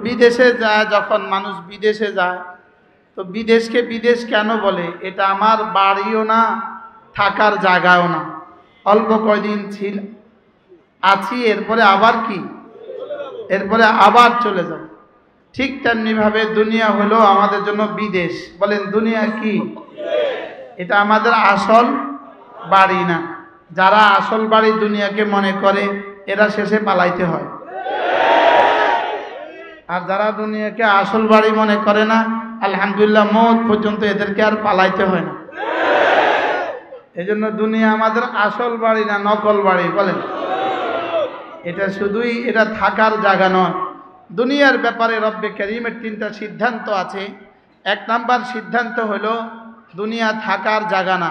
বিদেশে যায়, যখন মানুষ বিদেশে যায় তো বিদেশকে বিদেশ কেন বলে? এটা আমার বাড়িও না, থাকার জায়গাও না। অল্প কয়দিন আছি, এরপরে আবার কি? এরপরে আবার চলে যাব। ঠিক তেমনিভাবে দুনিয়া হলো আমাদের জন্য বিদেশ। বলেন দুনিয়া কি? এটা আমাদের আসল বাড়ি না। যারা আসল বাড়ি দুনিয়াকে মনে করে এরা শেষে পালাইতে হয়। আর যারা দুনিয়াকে আসল বাড়ি মনে করে না, আলহামদুলিল্লাহ মওত পর্যন্ত এদেরকে আর পালাইতে হয় না। এজন্য দুনিয়া আমাদের আসল বাড়ি না, নকল বাড়ি। বলেন এটা শুধুই এটা থাকার জায়গা নয়। দুনিয়ার ব্যাপারে রব্বে কারীমের 3টা সিদ্ধান্ত আছে। 1 নাম্বার সিদ্ধান্ত হলো দুনিয়া থাকার জায়গা না।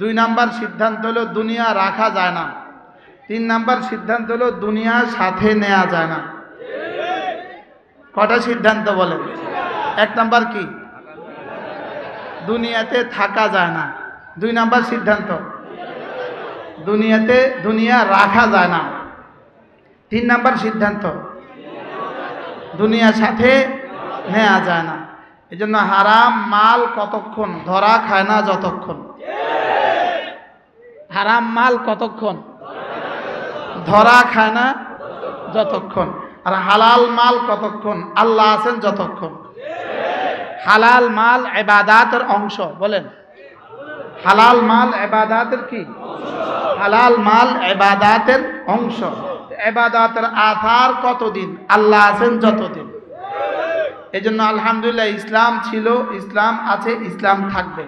2 নাম্বার সিদ্ধান্ত হলো দুনিয়া রাখা যায় না। 3 নাম্বার সিদ্ধান্ত হলো দুনিয়া সাথে নেওয়া যায় না। কটা সিদ্ধান্ত বলেন? 1 নাম্বার কি? দুনিয়াতে থাকা যায় না। 2 নাম্বার সিদ্ধান্ত দুনিয়া রাখা যায় না। 3 নাম্বার সিদ্ধান্ত দুনিয়ার সাথে নেওয়া যায় না। এজন্য হারাম মাল কতক্ষণ ধরা খায় না যতক্ষণ। হারাম মাল কতক্ষণ ধরা খায় না যতক্ষণ। আর হালাল মাল কতক্ষণ আল্লাহ আছেন যতক্ষণ। হালাল মাল ইবাদতের অংশ। বলেন হালাল মাল ইবাদতের কি? হালাল মাল ইবাদতের অংশ। ইবাদতের আথার কতদিন? আল্লাহ আছেন যতদিন। এজন্য আলহামদুলিল্লাহ ইসলাম ছিল, ইসলাম আছে, ইসলাম থাকবে।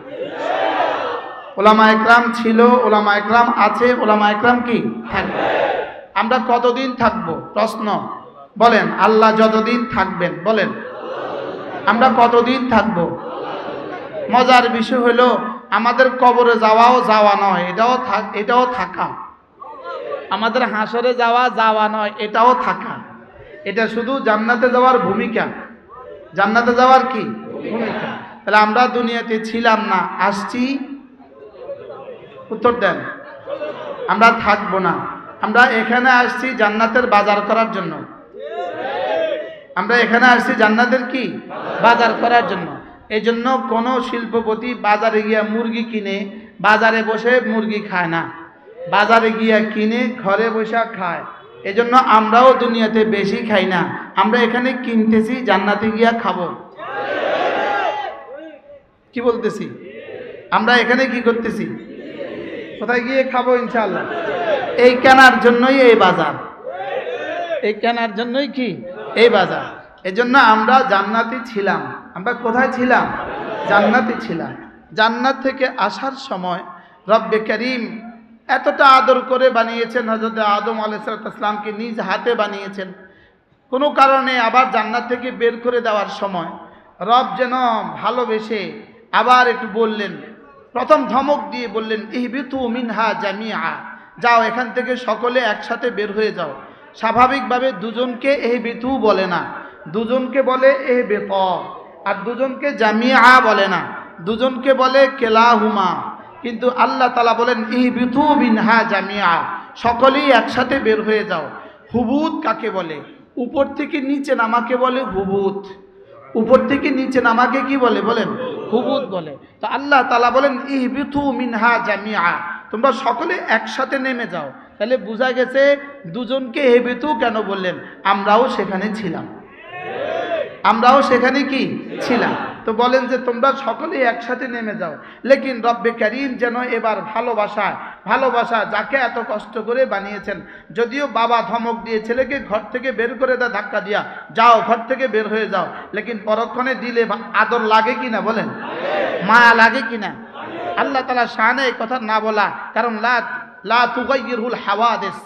উলামা ইকরাম ছিল, উলামা ইকরাম আছে, উলামা ইকরাম কি থাকবে। আমরা কতদিন থাকব? প্রশ্ন। বলেন আল্লাহ যতদিন থাকবেন। বলেন আমরা কতদিন থাকব? মজার বিষয় হলো আমাদের কবরে যাওয়া নয়, এটাও থাকা। আমাদের হাসরে যাওয়া নয়, এটাও থাকা। এটা শুধু জান্নাতে যাওয়ার ভূমিকা। জান্নাতে যাওয়ার কি ভূমিকা? তাহলে আমরা দুনিয়াতে ছিলাম না, আসছি। উত্তর দেন। আমরা থাকবো না। আমরা এখানে আসছি জান্নাতের বাজার করার জন্য। আমরা এখানে আসছি জান্নাতের কি বাজার করার জন্য। এই জন্য কোনো শিল্পপতি বাজারে গিয়া মুরগি কিনে বাজারে বসে মুরগি খায় না, বাজারে গিয়া কিনে ঘরে বসে খায়। এজন্য আমরাও দুনিয়াতে বেশি খাই না, আমরা এখানে কিনতেছি, জান্নাতে গিয়া খাবো। কি বলতেছি? আমরা এখানে কি করতেছি? কোথায় গিয়ে খাবো ইনশাআল্লাহ। এই কেনার জন্যই এই বাজার, এই কেনার জন্যই কি এই বাজার। এজন্য আমরা জান্নাতে ছিলাম। আমরা কোথায় ছিলাম? জান্নাতে ছিলাম। জান্নাত থেকে আসার সময় রব্বে কারীম এতটা আদর করে বানিয়েছেন, হযরত আদম আলাইহিস সালামকে নিজ হাতে বানিয়েছেন। কোনো কারণে আবার জান্নাত থেকে বের করে দেওয়ার সময় রব যেন ভালোবেসে আবার একটু বললেন। প্রথম ধমক দিয়ে বললেন ইহবিতু মিনহা জামিআ, যাও এখান থেকে সকলে একসাথে বের হয়ে যাও। স্বাভাবিকভাবে দুজনকে ইহবিতু বলে না, দুজনকে বলে ইহবিত। আর দুজনকে জামিআ বলে না, দুজনকে বলে কেলাহুমা। কিন্তু আল্লাহ তাআলা বলেন ইহবিতু মিনহা জামিআ, সকলেই একসাথে বের হয়ে যাও। হুবুত কাকে বলে? উপর থেকে নিচে নামাকে বলে হুবুত। উপর থেকে নিচে নামাকে কি বলে? বলেন হুবুত বলে। তো আল্লাহ তাআলা বলেন ইহবিতু মিনহা জামিআ, তোমরা সকলে একসাথে নেমে যাও। তাহলে বোঝা গেছে দুজনকে ইহবিতু কেন বললেন? আমরাও সেখানে ছিলাম, আমরাও সেখানে কি ছিলাম। তো বলেন যে তোমরা সকলেই একসাথে নেমে যাও। লেকিন রব্বে কারীম যেন এবার ভালোবাসা যাকে এত কষ্ট করে বানিয়েছেন। যদিও বাবা ধমক দিয়ে ছেলেকে ঘর থেকে বের করে দেয় ধাক্কা দিয়া, যাও ঘর থেকে বের হয়ে যাও। লেকিন পরক্ষণে দিলে আদর লাগে কিনা? বলেন মায়া লাগে কিনা? আল্লাহ তাআলা শানে এই কথা না বলা কারণ লা তুগাইয়িরুল হাওয়াদিস,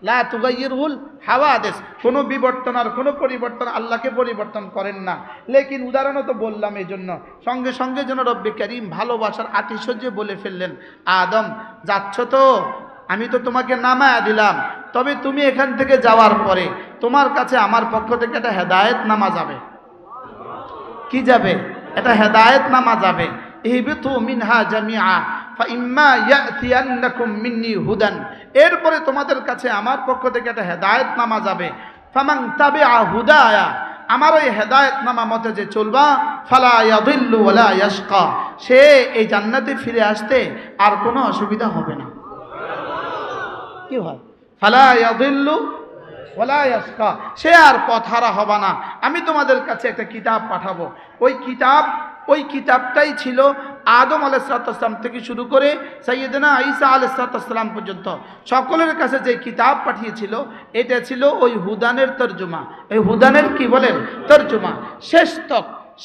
লা তুগাইয়িরুল হাওয়াদিস, কোনো বিবর্তন আর কোনো পরিবর্তন আল্লাহকে পরিবর্তন করেন না। লেকিন উদাহরণও তো বললাম এই জন্য, সঙ্গে সঙ্গে যেন রব্বে কারীম ভালোবাসার আতিশয্যে বলে ফেললেন আদম যাচ্ছ তো, আমি তো তোমাকে নামায়া দিলাম, তবে তুমি এখান থেকে যাওয়ার পরে তোমার কাছে আমার পক্ষ থেকে একটা হেদায়েত নামা যাবে। কি যাবে? এটা হেদায়েত নামা যাবে। ইহবিতু মিনহা জামিআ ফাইম্মা ইয়াতিয়ান্নাকুম মিন্নি হুদান, এরপরে তোমাদের কাছে আমার পক্ষ থেকে একটা হেদায়েত নামা যাবে। ফামান তাবিআ হুদায়া, আমার ওই হেদায়েতনামা মতে যে চলবা, ফালা ইয়াদিল্লু ওয়ালা ইয়াশকা, সে এই জান্নাতে ফিরে আসতে আর কোনো অসুবিধা হবে না। কি হয়? ফালা ইয়াদিল্লু ওয়ালা ইয়াশকা, সে আর পথহারা হবে না। আমি তোমাদের কাছে একটা কিতাব পাঠাবো, ওই কিতাবটাই ছিল আদম আলাইহিসসালাম থেকে শুরু করে সাইয়েদনা ঈসা আলাইহিসসালাম পর্যন্ত সকলের কাছে যে কিতাব পাঠিয়েছিল, এটা ছিল ওই হুদানের তর্জমা। এই হুদানের কি বলেন? তর্জমা।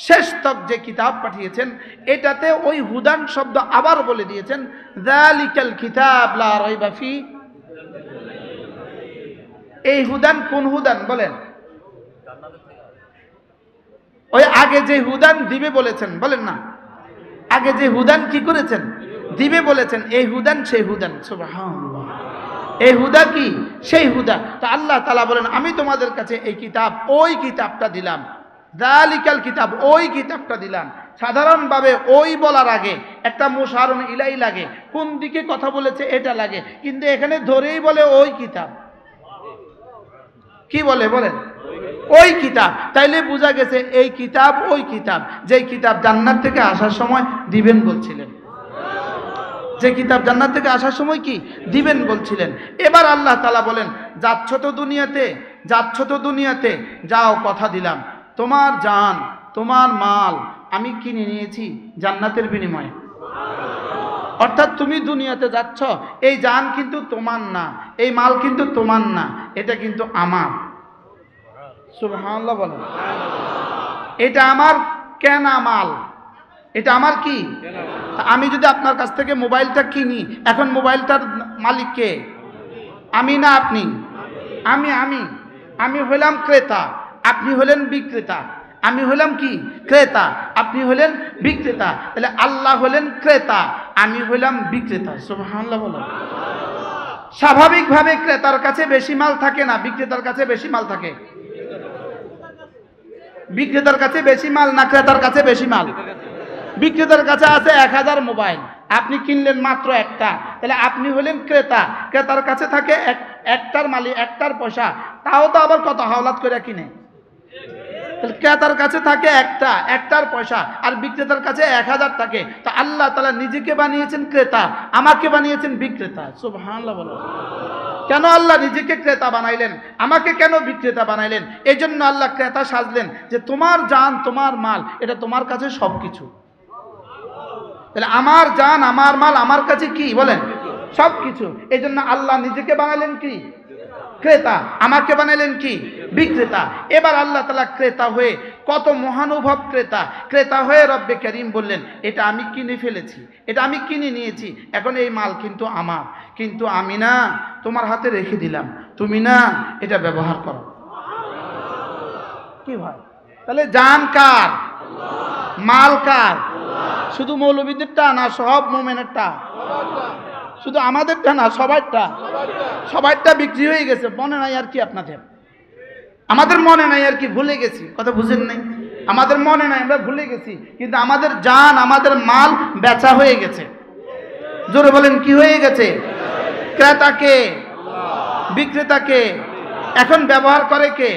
শেষ তক যে কিতাব পাঠিয়েছেন, এটাতে ওই হুদান শব্দ আবার বলে দিয়েছেন, যালিকাল কিতাব লা রাইবা ফি। এই হুদান কোন হুদান বলেন? ওই আগে যে হুদান দিবে বলেছেন, বলেন না, আগে যে হুদান কি করেছেন? দিবে বলেছেন। এই হুদান সেই হুদান। সুবহানাল্লাহ। এই হুদা কি? সেই হুদা। তো আল্লাহ তাআলা বলেন, আমি তোমাদের কাছে এই কিতাব, ওই কিতাবটা দিলাম, যালিকাল কিতাব, ওই কিতাবটা দিলাম। সাধারণভাবে ওই বলার আগে একটা মুশারুন ইলাই লাগে, কোন দিকে কথা বলেছে এটা লাগে, কিন্তু এখানে ধরেই বলে ওই কিতাব। কি বলে বলেন? ওই কিতাব। তাইলে বোঝা গেছে এই কিতাব ওই কিতাব, যেই কিতাব জান্নাত থেকে আসার সময় দিবেন বলছিলেন। যে কিতাব জান্নাত থেকে আসার সময় কি দিবেন বলছিলেন। এবার আল্লাহ তাআলা বলেন, যাচ্ছ তো দুনিয়াতে, যাও, কথা দিলাম, তোমার জান, তোমার মাল আমি কিনে নিয়েছি জান্নাতের বিনিময়ে। অর্থাৎ তুমি দুনিয়াতে যাচ্ছ, এই জান কিন্তু তোমার না, এই মাল কিন্তু তোমার না, এটা কিন্তু আমার। সুবহানাল্লাহ বলেন। এটা আমার কেনা মাল, এটা আমার কি? আমি যদি আপনার কাছ থেকে মোবাইলটা কিনি, এখন মোবাইলটার মালিক কে? আমি না আপনি? আমি হলাম ক্রেতা, আপনি হলেন বিক্রেতা। আমি হলাম কি? ক্রেতা, আপনি হলেন বিক্রেতা। তাহলে আল্লাহ হলেন ক্রেতা, আমি হলাম বিক্রেতা। সুবহানাল্লাহ বলেন। স্বাভাবিকভাবে ক্রেতার কাছে বেশি মাল থাকে না বিক্রেতার কাছে বেশি মাল থাকে? বিক্রেতার কাছে বেশি মাল না ক্রেতার কাছে বেশি মাল? বিক্রেতার কাছে আছে 1000 মোবাইল, আপনি কিনলেন মাত্র একটা, তাহলে আপনি হলেন ক্রেতা। ক্রেতার কাছে থাকে একটার মালিক, একটার পয়সা, তাও তো আবার কত হাওলাত করে কিনে। তাহলে ক্রেতার কাছে থাকে একটার পয়সা, আর বিক্রেতার কাছে 1000 থাকে। তো আল্লাহ তাআলা নিজেকে বানিয়েছেন ক্রেতা, আমাকে বানিয়েছেন বিক্রেতা। সুবহানাল্লাহ বলো। কেন আল্লাহ নিজেকে ক্রেতা বানাইলেন, আমাকে কেন বিক্রেতা বানাইলেন? এই জন্য আল্লাহ ক্রেতা সাজলেন, যে তোমার জান, তোমার মাল, এটা তোমার কাছে সবকিছু। তাহলে আমার জান, আমার মাল আমার কাছে কি বলেন? সবকিছু। এই জন্য আল্লাহ নিজেকে বানাইলেন কি? ক্রেতা। আমাকে বানাইলেন কি? বিক্রেতা। এবার আল্লাহ তাআলা ক্রেতা হয়ে, কত মহানুভব ক্রেতা হয়ে রব্বে কারীম বললেন, এটা আমি কিনে ফেলেছি, এটা আমি কিনে নিয়েছি, এখন এই মাল কিন্তু আমার, কিন্তু আমি না তোমার হাতে রেখে দিলাম, তুমি না এটা ব্যবহার করো। কি ভাই? তাহলে জান কার? মাল কার? শুধু মৌলবীদেরটা না, সব মুমিনেরটা? শুধু আমাদেরটা না, সবাইটা বিক্রি হয়ে গেছে। মনে নাই আর কি আপনাদের? আমাদের মনে নাই আর কি, ভুলে গেছি। কথা বুঝেন নাই? আমাদের মনে নাই, আমরা ভুলে গেছি, কিন্তু আমাদের জান, আমাদের মাল বেচা হয়ে গেছে। জোরে বলেন, কি হয়ে গেছে? ক্রেতাকে, বিক্রেতাকে, এখন ব্যবহার করে কে?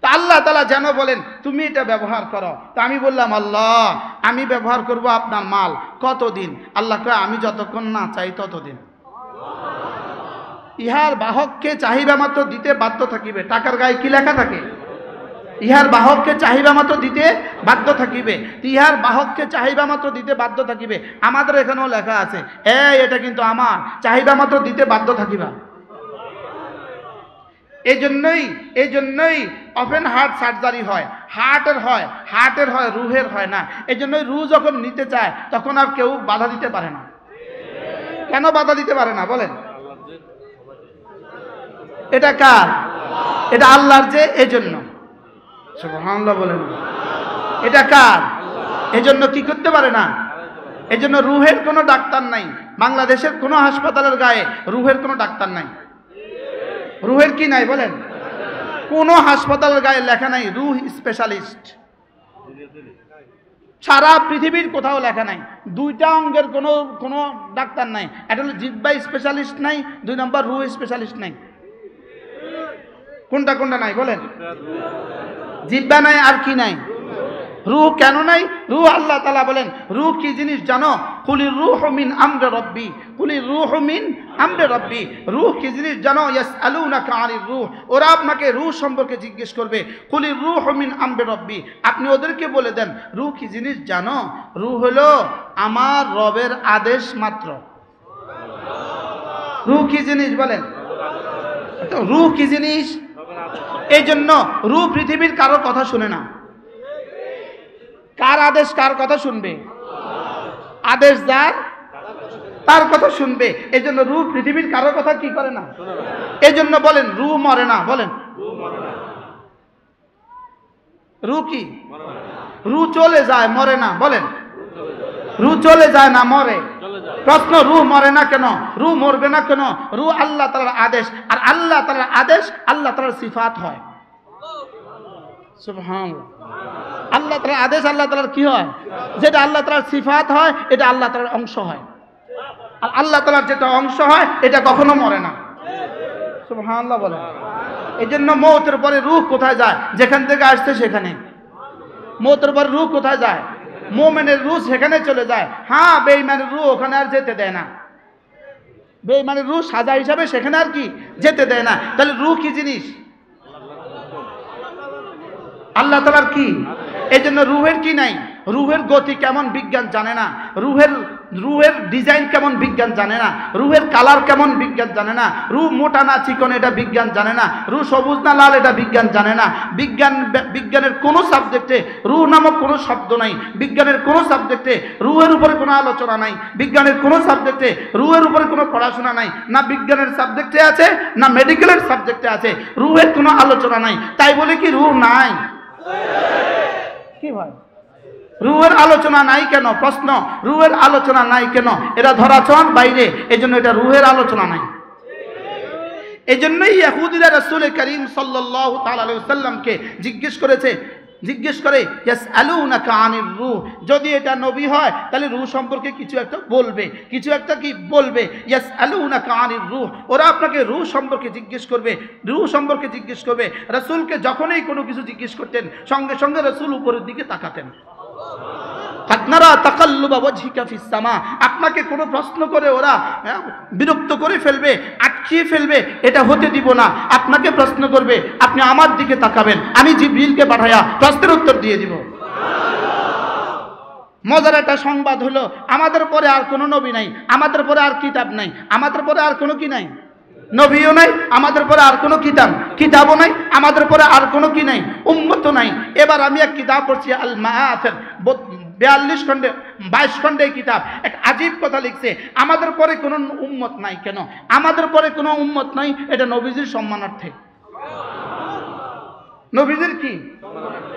তা আল্লাহ তাআলা যেন বলেন তুমি এটা ব্যবহার করো। তা আমি বললাম, আল্লাহ আমি ব্যবহার করব আপনার মাল কতদিন? আল্লাহ কয়, আমি যতক্ষণ না চাই ততদিন। ইহার বাহককে চাহিবা মাত্র দিতে বাধ্য থাকিবে। টাকার গায়ে কি লেখা থাকে? ইহার বাহককে চাহিবা মাত্র দিতে বাধ্য থাকিবে। ইহার বাহককে চাহিবা মাত্র দিতে বাধ্য থাকিবে। আমাদের এখানেও লেখা আছে, এটা কিন্তু আমার, চাহিবা মাত্র দিতে বাধ্য থাকিবা। এই জন্যই ওপেন হার্ট সার্জারি হয়, হার্টের হয়, রুহের হয় না। এই জন্যই রুহ যখন নিতে চায় তখন আর কেউ বাধা দিতে পারে না। কেন বাধা দিতে পারে না বলেন? এটা কার? এটা আল্লাহর। যে এজন্য সুবহানাল্লাহ বলেন, এটা কার? এজন্য কি করতে পারে না? এজন্য রুহের কোনো ডাক্তার নাই। বাংলাদেশের কোনো হাসপাতালের গায়ে রুহের কোনো ডাক্তার নাই। রুহের কি নাই বলেন? কোনো হাসপাতালের গায়ে লেখা নাই রুহ স্পেশালিস্ট। সারা পৃথিবীর কোথাও লেখা নাই। 2টা অঙ্গের কোনো ডাক্তার নাই। একটা হলো জিহ্বা স্পেশালিস্ট নাই, 2 নম্বর রুহ স্পেশালিস্ট নাই। কোনটা কোনটা নাই বলেন? জিহ্বা নাই, আর কি নাই? রূহ কেন নাই? রূহ আল্লাহ তাআলা বলেন রূহ কি জিনিস জানো? কুলির রূহু মিন আমরি রাব্বি, কুলির রূহু মিন আমরি রাব্বি। রূহ কি জিনিস জানো? ইয়াসআলুনাকা আনির রূহ, ওরা আপনাকে রূহ সম্পর্কে জিজ্ঞেস করবে। কুলির রূহু মিন আমরি রাব্বি, আপনি ওদেরকে বলে দেন রূহ কি জিনিস জানো? রূহ হলো আমার রবের আদেশ মাত্র। রূহ কি জিনিস বলেন? তো রূহ কি জিনিস? এই জন্য রূহ পৃথিবীর কারো কথা শুনে না। কার আদেশ কার কথা শুনবে? আদেশ যার তার কথা শুনবে। এই জন্য রূহ পৃথিবীর কারো কথা কি করে না। এই জন্য বলেন রূহ মরে না। বলেন রূহ কি? রূহ চলে যায়, মরে না। বলেন রূহ চলে যায় না, মরে। প্রশ্ন, রূহ মরে না কেন? রূহ মরবে না কেন? রূহ আল্লাহ তাআলার আদেশ, আর আল্লাহ তাআলার আদেশ আল্লাহ তাআলার সিফাত হয়। সুবহানাল্লাহ। আল্লাহ তাআলার আদেশ আল্লাহ তাআলার কি হয়? যেটা আল্লাহ তাআলার সিফাত হয় এটা আল্লাহ তাআলার অংশ হয়। আর আল্লাহ তাআলার যেটা অংশ হয় এটা কখনো মরে না। সুবহানাল্লাহ বলেন। এই জন্য মওতের পরে রূহ কোথায় যায়? যেখান থেকে আসছে সেখানে। মওতের পরে রূহ কোথায় যায়? মুমিনের রূহ সেখানে চলে যায়। হ্যাঁ, বেঈমানের রূহ ওখানে আর যেতে দেয় না। বেঈমানের রূহ সাজা হিসাবে সেখানে আর কি যেতে দেয় না। তাহলে রূহ কি জিনিস? আল্লাহ তাআলার কি? এই জন্য রূহের কি নাই? রূহের গতি কেমন বিজ্ঞান জানে না। রূহের ডিজাইন কেমন বিজ্ঞান জানে না। রূহের কালার কেমন বিজ্ঞান জানে না। রূহ মোটা না চিকন এটা বিজ্ঞান জানে না। রূহ সবুজ না লাল এটা বিজ্ঞান জানে না। বিজ্ঞানের কোনো সাবজেক্টে রূহ নামক কোনো শব্দ নাই। বিজ্ঞানের কোনো সাবজেক্টে রূহের উপরে কোনো আলোচনা নাই। বিজ্ঞানের কোনো সাবজেক্টে রূহের উপরে কোনো পড়াশোনা নাই। না বিজ্ঞানের সাবজেক্টে আছে, না মেডিকেলের সাবজেক্টে আছে। রূহের কোনো আলোচনা নাই। তাই বলে কি রূহ নাই? কি ভাই, রূহের আলোচনা নাই কেন? প্রশ্ন, রূহের আলোচনা নাই কেন? এটা ধরাছোঁয়ার বাইরে, এই জন্য এটা রূহের আলোচনা নাই। এই জন্যই ইহুদীরা রাসূল করিম সাল্লাল্লাহু তাআলা আলাইহি ওয়াসাল্লামকে জিজ্ঞেস করে ইয়াসআলুনাকা আনির রূহ, যদি এটা নবী হয় তাহলে রূহ সম্পর্কে কিছু একটা বলবে, কিছু একটা কি বলবে। ইয়াসআলুনাকা আনির রূহ, ওরা আপনাকে রূহ সম্পর্কে জিজ্ঞেস করবে, রূহ সম্পর্কে জিজ্ঞেস করবে। রাসূলকে যখনই কোনো কিছু জিজ্ঞেস করতেন সঙ্গে সঙ্গে রাসূল উপরের দিকে তাকাতেন। কাদনারা তাকাল্লুবা ওয়াজহিকা ফিস সামা, আপনাকে কোনো প্রশ্ন করে ওরা বিরক্ত করে ফেলবে, আটকিয়ে ফেলবে, এটা হতে দিব না। আপনাকে প্রশ্ন করবে, আপনি আমার দিকে তাকাবেন, আমি জিবরিলকে পাঠায়া প্রশ্নের উত্তর দিয়ে দিব। মজার একটা সংবাদ হলো, আমাদের পরে আর কোনো নবী নাই, আমাদের পরে আর কিতাব নাই, আমাদের পরে আর কোনো কি নাই, নবীও নাই, আমাদের পরে আর কোনো কিতাবও নাই, আমাদের পরে আর কোনো কি নাই, উম্মতও নাই। এবার আমি এক কিতাব পড়ছি, আল মাআথির, 42 খণ্ডে 22 খণ্ডে কিতাব। এক আজীব কথা লিখছে, আমাদের পরে কোনো উম্মত নাই কেন? আমাদের পরে কোনো উম্মত নাই, এটা নবীজির সম্মানার্থে। নবীজির কি?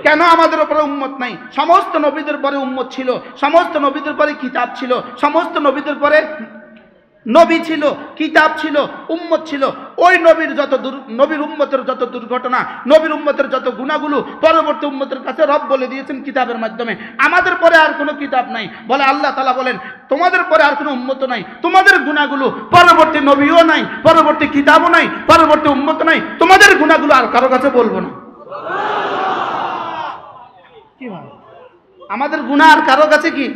কেন আমাদের উপরে উম্মত নাই? সমস্ত নবীদের পরে উম্মত ছিল, সমস্ত নবীদের পরে কিতাব ছিল, সমস্ত নবীদের পরে নবী ছিল, কিতাব ছিল, উম্মত ছিল। ওই নবীর উম্মতের যত দুর্ঘটনা, নবীর উম্মতের যত গুনাহগুলো পরবর্তী উম্মতের কাছে রব বলে দিয়েছেন কিতাবের মাধ্যমে। আমাদের পরে আর কোনো কিতাব নাই। বলে আল্লাহ তাআলা বলেন তোমাদের পরে আর কোনো উম্মত নাই, তোমাদের গুনাহগুলো পরবর্তী নবীও নাই, পরবর্তী কিতাবও নাই, পরবর্তী উম্মত নাই, তোমাদের গুনাহগুলো আর কারো কাছে বলবো না। কি ভাই, আমাদের গুনাহ আর কারো কাছে কি?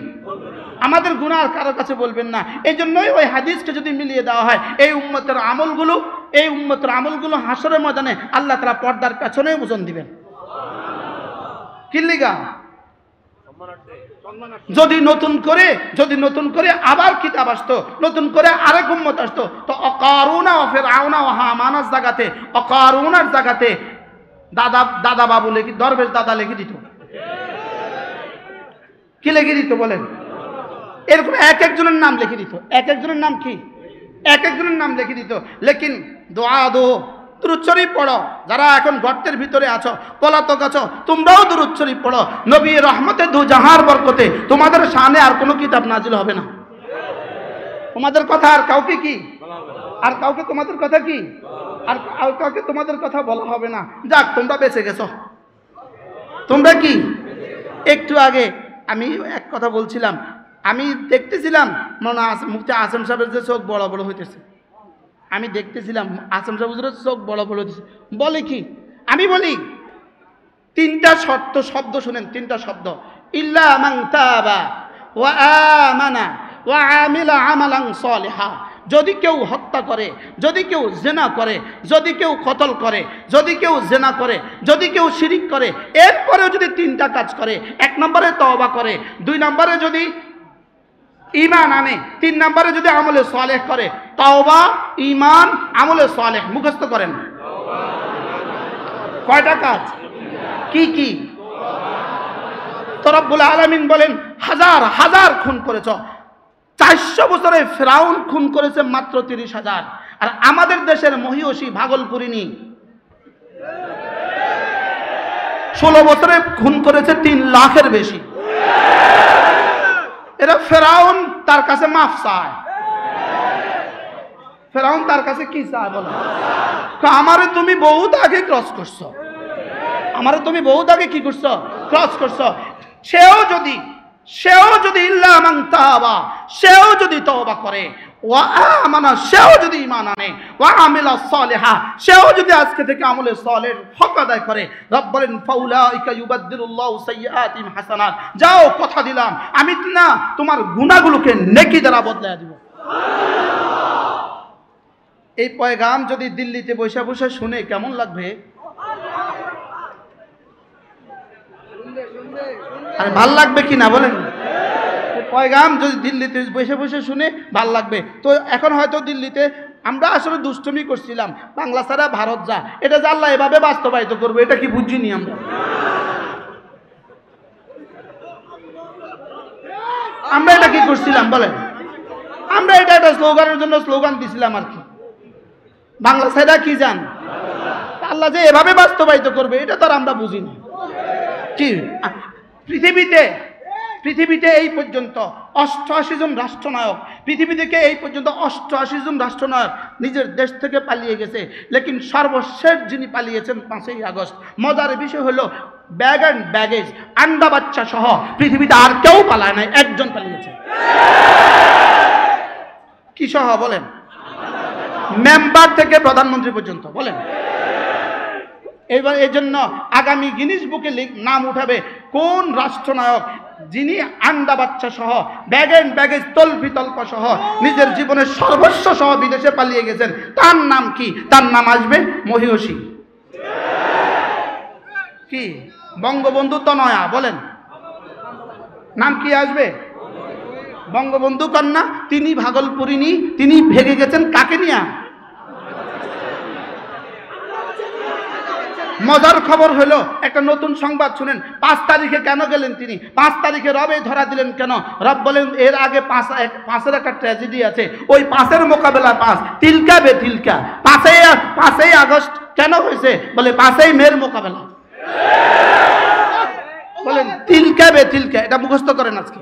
আমাদের গুনাহ আর কারো কাছে বলবেন না। এই জন্যই ওই হাদিসকে যদি মিলিয়ে দেওয়া হয়, এই উম্মতের আমলগুলো হাসরের ময়দানে আল্লাহ তাআলা পর্দার পেছনে ওজন দিবেন। কি লিগা? যদি নতুন করে আবার কিতাব আসতো, নতুন করে আরেক উম্মত আসতো, তো অকারুনা ও ফিরআউনা ও হামানার জায়গাতে, অকারুনার জায়গাতে দাদা বাবু লিখে, দরবেশ দাদা লিখে দিত। কি লিখে দিত বলেন? এরকম এক একজনের নাম লিখে দিত। এক একজনের নাম কি? এক একজনের নাম লিখে দিত। লেকিন দোয়া দুরূদ শরীফ পড়ো, যারা এখন গর্তের ভিতরে আছো, পলাতক আছো, তোমরাও দুরূদ শরীফ পড়ো। নবী রহমতে দু জাহার বরকতে তোমাদের শানে আর কোনো কিতাব নাজিল হবে না। তোমাদের কথা আর কাউকে কি, আর কাউকে তোমাদের কথা কি, আর কাউকে তোমাদের কথা বলা হবে না। যাক, তোমরা বেঁচে গেছো। তোমরা কি, একটু আগে আমি এক কথা বলছিলাম, আমি দেখতেছিলাম মনে আছে মুফতি আসেম সাহেবের যে চোখ বড় বড় হইতেছে। আমি দেখতেছিলাম আসাম সাহেব হুজুরের চোখ বড় বড় দিছে। বলে কি? আমি বলি তিনটা শব্দ শুনেন, তিনটা শব্দ, ইল্লা মান তাবা ওয়া আমানা ওয়া আমিলা আমালান সালিহা। যদি কেউ হত্যা করে, যদি কেউ জেনা করে, যদি কেউ কতল করে, যদি কেউ জেনা করে, যদি কেউ শিরিক করে, এরপরেও যদি তিনটা কাজ করে, এক নম্বরে তওবা করে, দুই নম্বরে যদি ঈমান আনে, তিন নম্বরে যদি আমলে সালেহ করে, তওবা, ঈমান, আমলে সালেহ মুখস্থ করেন। কয়টা কাজ? কি কি? তো রব্বুল আলামিন বলেন হাজার হাজার খুন করেছ। 400 বছরে ফেরাউন খুন করেছে মাত্র 30,000। আর আমাদের দেশের মহিষী ভাগলপুরিনী 16 বছরে খুন করেছে 3 লাখের বেশি। এরা ফেরাউন তার কাছে মাফ চায়। ফেরাউন তার কাছে কি চায় বলো? আমারে তুমি বহুত আগে ক্রস করছো, আমারে তুমি বহুত আগে কি করছো? ক্রস করছো। সেও যদি ইল্লা মান তাবা, সেও যদি তওবা করে, ওয়া আমানা, সেও যদি ঈমান আনে, ওয়া আমিলা সালিহা, সেও যদি আজকে থেকে আমলে সালেহ হক আদায় করে, রব বলেন ফাউলাইকা ইউবাদদিলুল্লাহু সাইয়্যাতিহিম হাসানাত। যাও, কথা দিলাম আমি না তোমার গুনাহগুলোকে নেকি দ্বারা বদলায় দিব। এই পয়গাম যদি দিল্লিতে বসে বসে শুনে কেমন লাগবে? আর ভাল লাগবে কি না বলেন? পয়গাম যদি দিল্লিতে বসে বসে শুনে ভাল লাগবে। তো এখন হয়তো দিল্লিতে আমরা আসলে দুষ্টুমি করছিলাম, বাংলা ছাড়া ভারত যা, এটা যে আল্লাহ এভাবে বাস্তবায়িত করবো এটা কি বুঝিনি আমরা? আমরা এটা কি করছিলাম বলেন? আমরা এটা একটা স্লোগানের জন্য স্লোগান দিছিলাম আর কি, বাংলা ছাড়া কি জান, আল্লাহ যে এভাবে বাস্তবায়িত করবে এটা তো আর আমরা বুঝিনি। কি পৃথিবীতে এই পর্যন্ত 88 জন রাষ্ট্রনায়ক, পৃথিবী থেকে এই পর্যন্ত 88 জন রাষ্ট্রনায়ক নিজের দেশ থেকে পালিয়ে গেছে, লেকিন সর্বশেষ যিনি পালিয়েছেন 5ই আগস্ট। মজার বিষয় হলো ব্যাগ অ্যান্ড ব্যাগেজ, আন্ডা বাচ্চা সহ পৃথিবীতে আর কেউ পালায় নাই, একজন পালিয়েছে। কি সহ বলেন? মেম্বার থেকে প্রধানমন্ত্রী পর্যন্ত বলেন। এবার এই জন্য আগামী গিনিস বুকে নাম উঠাবে কোন রাষ্ট্রনায়ক যিনি আন্ডা বাচ্চা সহ ব্যাগ এন্ড ব্যাগেজ তল্পিতল্প সহ নিজের জীবনের সর্বস্ব সহ বিদেশে পালিয়ে গেছেন। তার নাম কি? তার নাম আসবে মহিষী। কি? বঙ্গবন্ধু তনয়া বলেন, নাম কি আসবে? বঙ্গবন্ধু কন্যা। তিনি ভাগলপুরিনী, তিনি ভেগে গেছেন কাকে নিয়া? মজার খবর হলো একটা নতুন সংবাদ শুনেন। 5 তারিখে কেন গেলেন তিনি? 5 তারিখে রবে ধরা দিলেন কেন? রব বলেন এর আগে 5-এর একটা ট্র্যাজেডি আছে, ওই 5-এর মোকাবেলা 5 তিলকা বে তিলকা। 5ই আগস্ট কেন হয়েছে? বলে 5ই মের মোকাবেলা। বলেন তিলকা বে তিলকা, এটা মুখস্থ করেন আজকে।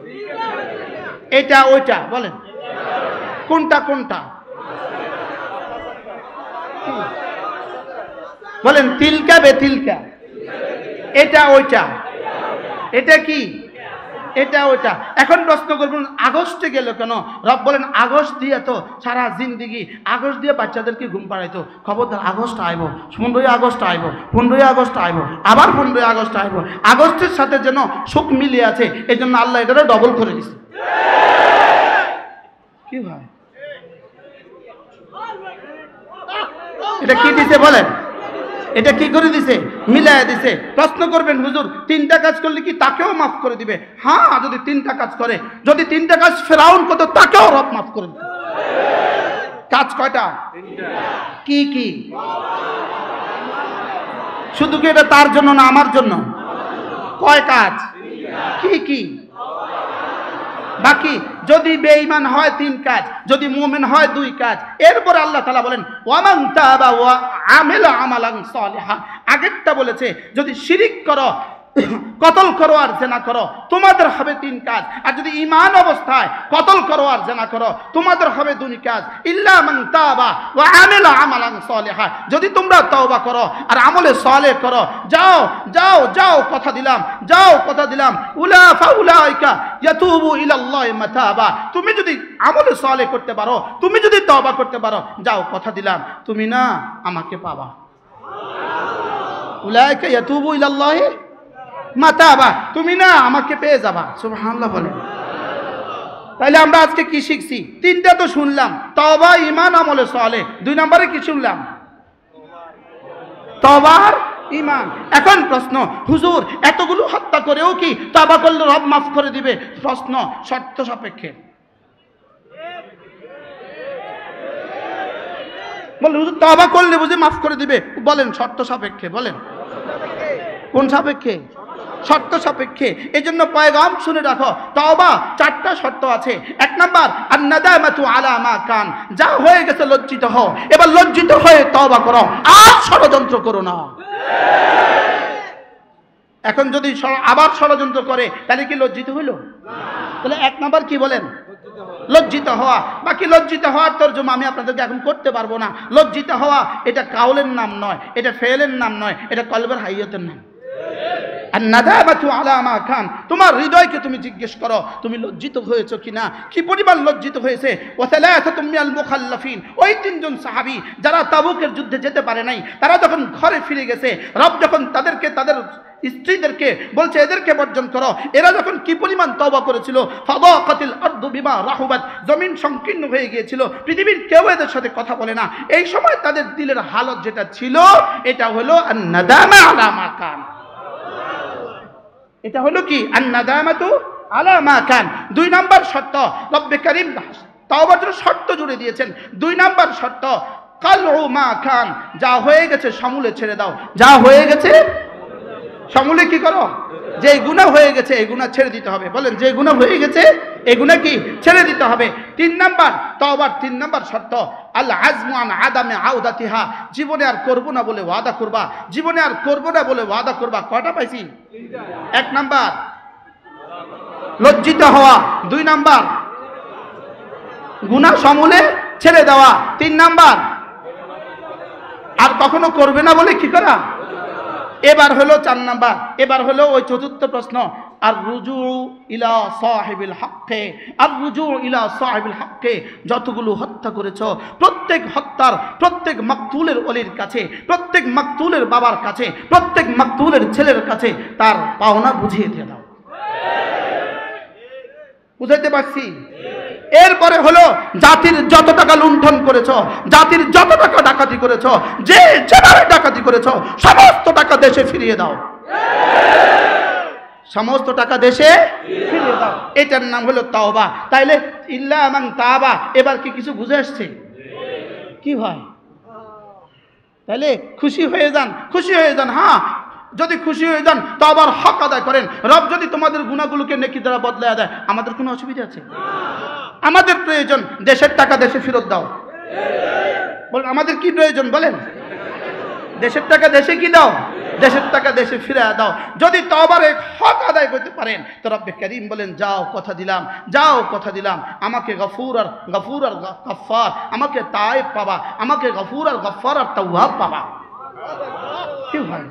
এটা ওইটা বলেন, কোনটা কোনটা বলেন? তিলকা বে তিলকা, এটা ওইটা, এটা কি? এটা ওইটা। এখন প্রশ্ন করবেন আগস্টে গেল কেন? রব বলেন আগস্ট দিয়ে তো সারা জিন্দিগি আগস্ট দিয়ে বাচ্চাদেরকে ঘুম পাড়াইতো। খবরদার আগস্ট আইব, 15ই আগস্ট আইব, 15ই আগস্ট আইব, আবার 15ই আগস্ট আইব। আগস্টের সাথে যেন সুখ মিলিয়ে আছে, এই জন্য আল্লাহ এটা ডবল করে দিছে। কি ভাই এটা কি দিছে বলেন? এটা কি করে দিছে? মিলাইয়া দিছে। প্রশ্ন করবেন হুজুর 3টা কাজ করলে কি তাকেও মাফ করে দিবে? হ্যাঁ, যদি 3টা কাজ করে। যদি 3টা কাজ ফেরাউন করতো তাকেও রব মাফ করে দিবে। কাজ কয়টা? কি কি? শুধু কি এটা তার জন্য না আমার জন্য? কয় কাজ? কি কি? বাকি যদি বেঈমান হয় 3 কাজ, যদি মুমিন হয় 2 কাজ। এরপর আল্লাহ তাআলা বলেন ওয়ামান তাবা ওয়া আমিলা আমালান সালিহা। আগেরটা বলেছে যদি শিরিক করো কতল করো আর জেনা করো, তোমাদের হবে 3 কাজ। আর যদি ঈমান অবস্থায় কতল করো আর জেনা করো, তোমাদের হবে 2 কাজ। ইল্লা মান তাবা ওয়া আমিলা আমালান সালিহা, যদি তোমরা তওবা করো আর আমলে সালেহ করো, যাও যাও যাও কথা দিলাম, যাও কথা দিলাম, উলাইকা ইয়াতুবু ইলাল্লাহি মাতাবা, তুমি যদি আমলে সালেহ করতে পারো, তুমি যদি তওবা করতে পারো, যাও কথা দিলাম তুমি না আমাকে পাবা। উলাইকা ইয়াতুবু ইলাল্লাহি মাতাবা, তুমি না আমাকে পেয়ে যাবা। সুবহানাল্লাহ বলেন। তাহলে আমরা আজকে কি শিখছি? 3টা তো শুনলাম, তওবা, ঈমান, আমলে সালেহ। 2 নম্বরে কি শুনলাম? তওবা আর ঈমান। এখন প্রশ্ন, হুজুর এতগুলো হত্যা করেও কি তওবা করলে রব মাফ করে দিবে? প্রশ্ন শর্ত সাপেক্ষে। বলেন হুজুর তওবা করলে বুঝি মাফ করে দিবে? বলেন শর্ত সাপেক্ষে, বলেন কোন সাপেক্ষে? শর্ত সাপেক্ষে। এই জন্য পয়গাম শুনে রাখো, তওবা 4টা শর্ত আছে। 1 নাম্বার আন-নাদামাতু আলা মা কান, যা হয়ে গেছে লজ্জিত হও, এবার লজ্জিত হয়ে তওবা করো, আর ষড়যন্ত্র করো না। এখন যদি আবার ষড়যন্ত্র করে তাহলে কি লজ্জিত হইল? তাহলে 1 নাম্বার কি বলেন? লজ্জিত হওয়া। বাকি লজ্জিত হওয়ার তরজমা আমি আপনাদেরকে এখন করতে পারবো না। লজ্জিত হওয়া এটা কাউলের নাম নয়, এটা ফেলের নাম নয়, এটা কলবের হাইয়তের নাম। আর নাদামাতু আলা মা কান, তোমার হৃদয়কে তুমি জিজ্ঞেস করো তুমি লজ্জিত হয়েছো কিনা, কি পরিমাণ লজ্জিত হয়েছে। ওয়া সালাসাতুম মিনাল মুখাল্লাফিন, ওই 3 জন সাহাবী যারা তাবুকের যুদ্ধে যেতে পারে নাই, তারা যখন ঘরে ফিরে গেছে, রব যখন তাদেরকে তাদের স্ত্রীদেরকে বলছে এদেরকে বর্জন করো, এরা যখন কি পরিমাণ তওবা করেছিল, ফাদাকাতিল আরদু বিমা রাহুবাত, জমিন সংকীর্ণ হয়ে গিয়েছিল, পৃথিবীর কেউ এদের সাথে কথা বলে না। এই সময় তাদের দিলের হালত যেটা ছিল এটা হলো আন-নাদামা আলা মা কান। এটা হলো কি? আন-নাদামাতু আলা মা কান। 2 নাম্বার শর্ত, রব্বে কারীম তওবার জন্য শর্ত জুড়ে দিয়েছেন। 2 নাম্বার শর্ত কালউ মা কান, যা হয়ে গেছে সমূলে ছেড়ে দাও। যা হয়ে গেছে সমূলে কি করো? যে গুনাহ হয়ে গেছে এই গুনাহ ছেড়ে দিতে হবে। বলেন যে গুনাহ হয়ে গেছে এই গুনাহ কি ছেড়ে দিতে হবে। 3 নাম্বার তওবার 3 নাম্বার শর্ত আল আজমু আন আদামে আউদাতিহা, জীবনে আর করব না বলে ওয়াদা করবা, জীবনে আর করব না বলে ওয়াদা করবা। কয়টা পাইছি? 1 নাম্বার লজ্জিত হওয়া, 2 নাম্বার গুনাহ সমূলে ছেড়ে দেওয়া, 3 নাম্বার আর কখনো করবে না বলে কি করা। এবার হলো 4 নাম্বার, এবার হলো ওই 4র্থ প্রশ্ন, আর রুজু ইলা সাহিবিল হক্কে, আর রুজু ইলা সাহিবিল হক্কে, যতগুলো হত্যা করেছো প্রত্যেক হত্যার প্রত্যেক মাকতুলের ওলির কাছে, প্রত্যেক মাকতুলের বাবার কাছে, প্রত্যেক মাকতুলের ছেলের কাছে তার পাওনা বুঝিয়ে দিয়ে দাও। বুঝাইতে পারছি? এরপরে হলো জাতির যত টাকা লুণ্ঠন করেছো, জাতির যত টাকা ডাকাতি করেছো, যে যেভাবে ডাকাতি করেছো সমস্ত টাকা দেশে ফিরিয়ে দাও। সমস্ত টাকা দেশে ফিরিয়ে দাও। এটার নাম হলো তাওবা। তাইলে ইল্লা মান তাবা, এবার কি কিছু বুঝে আসছে? কি ভাই? তাইলে খুশি হয়ে যান, খুশি হয়ে যান। হ্যাঁ, যদি খুশি হয়ে যান তওবার হক আদায় করেন। রব যদি তোমাদের গুনাহগুলোকে নেকি দ্বারা বদলায় দেয়, আমাদের কোনো অসুবিধা আছে? আমাদের প্রয়োজন দেশের টাকা দেশে ফেরত দাও। বলেন আমাদের কি প্রয়োজন? বলেন দেশের টাকা দেশে কি দাও? দেশের টাকা দেশে ফিরে দাও। যদি তওবার হক আদায় করতে পারেন তো রব্বে কারীম বলেন যাও কথা দিলাম, যাও কথা দিলাম, আমাকে গফুর আর গফফার, আমাকে তায়েব পাবা, আমাকে গফুর আর গফফার আর তাওয়াব পাবা। কি হয়?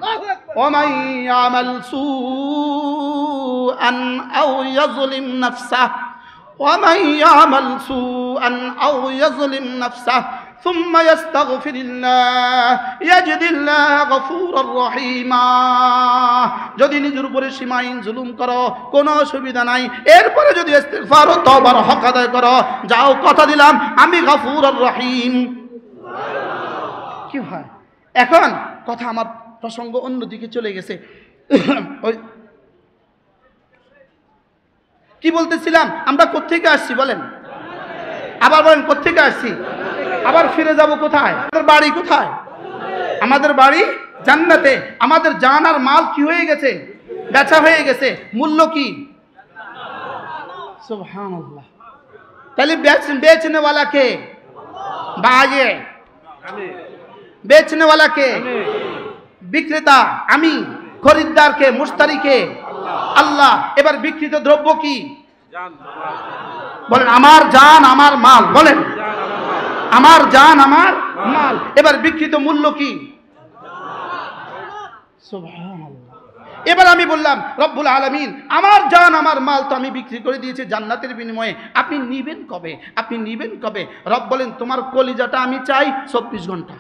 ওয়ামান ইয়ামাল সুআন আও ইয়াজলিম নাফসাহু, ومن يعمل سوءا أو يظلم نفسه ثم يستغفر الله يجد الله غفورا رحيما। যদি নিজের উপরে সীমাহীন জুলুম করো কোনো অসুবিধা নাই, এরপরে যদি ইস্তিগফার ও তওবার হক আদায় করো, যাও কথা দিলাম আমি গফুর আর রহিম। কি হয়? এখন কথা আমার প্রসঙ্গ অন্যদিকে চলে গেছে। ওই কি বলতেছিলাম? আমরা কোত্থেকে আসছি বলেন? আবার বলেন কোত্থেকে আসছি? আবার ফিরে যাব কোথায়? আমাদের বাড়ি কোথায়? আমাদের বাড়ি জান্নাতে। আমাদের জান আর মাল কি হয়ে গেছে? বেচা হয়ে গেছে। মূল্য কি? সুবহানাল্লাহ। তাহলে बेचने वाला কে? বায়ে। बेचने वाला কে? বিক্রেতা। আমি। খরিদ্দারকে, মুশতারিকে? আল্লাহ। এবার বিক্রিত দ্রব্য কি? বলেন আমার জান আমার মাল। বলেন আমার জান আমার মাল। এবার বিক্রিত মূল্য কি? সুবহানাল্লাহ। এবার আমি বললাম রব্বুল আলামিন আমার জান আমার মাল তো আমি বিক্রি করে দিয়েছি জান্নাতের বিনিময়ে, আপনি নিবেন কবে? আপনি নিবেন কবে? রব বলেন তোমার কলিজাটা আমি চাই 24 ঘন্টা।